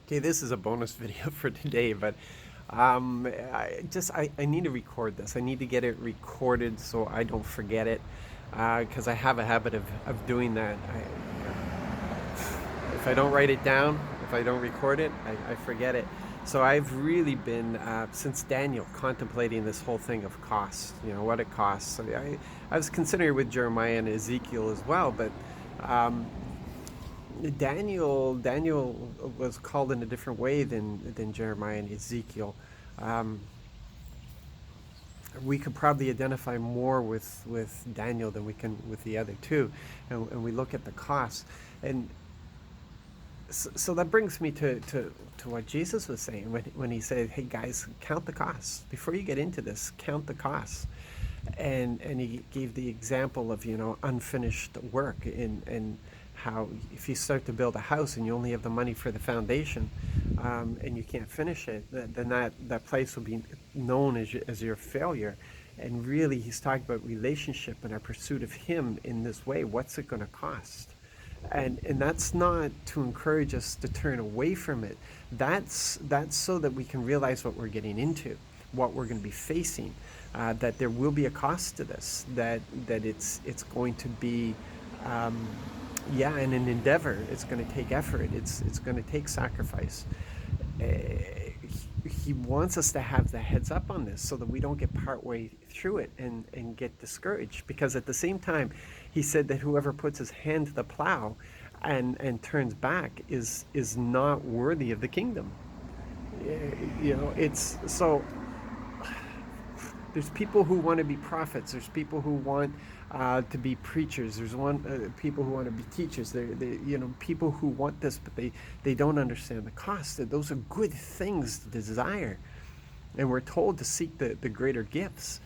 Okay, this is a bonus video for today, but I need to record this. I need to get it recorded so I don't forget it, because I have a habit of doing that. If I don't write it down, if I don't record it, I forget it. So I've really been, since Daniel, contemplating this whole thing of cost, what it costs. So I was considering with Jeremiah and Ezekiel as well, but Daniel was called in a different way than Jeremiah and Ezekiel. Um, we could probably identify more with Daniel than we can with the other two, and we look at the costs. And so that brings me to what Jesus was saying when he said, "Hey guys, count the costs before you get into this. Count the costs." And he gave the example of unfinished work and how if you start to build a house and you only have the money for the foundation, and you can't finish it, then that place will be known as your failure. And really, he's talking about relationship and our pursuit of him in this way. What's it going to cost? And that's not to encourage us to turn away from it. That's so that we can realize what we're getting into, what we're going to be facing, that there will be a cost to this, that it's going to be, and an endeavor. It's going to take effort. It's going to take sacrifice. He wants us to have the heads up on this so that we don't get partway through it and get discouraged. Because at the same time, he said that whoever puts his hand to the plow and turns back is not worthy of the kingdom. It's so there's people who want to be prophets. There's people who want to be preachers. There's people who want to be teachers. People who want this, but they don't understand the cost. Those are good things to desire, and we're told to seek the greater gifts,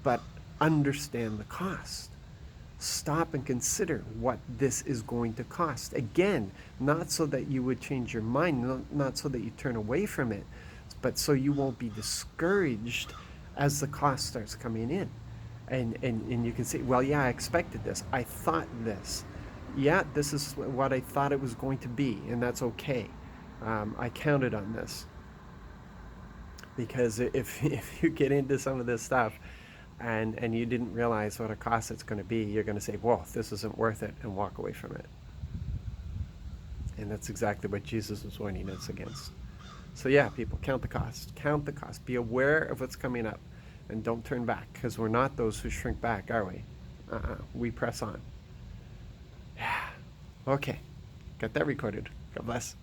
but understand the cost. Stop and consider what this is going to cost. Again, not so that you would change your mind, not so that you turn away from it, but so you won't be discouraged as the cost starts coming in. And you can say, well, yeah, I expected this. I thought this. Yeah, this is what I thought it was going to be, and that's okay. I counted on this. Because if you get into some of this stuff and you didn't realize what a cost it's going to be, you're going to say, whoa, this isn't worth it, and walk away from it. And that's exactly what Jesus was warning us against. So yeah, people, count the cost. Count the cost. Be aware of what's coming up. And don't turn back, because we're not those who shrink back, are we? We press on. Yeah. Okay. Got that recorded. God bless.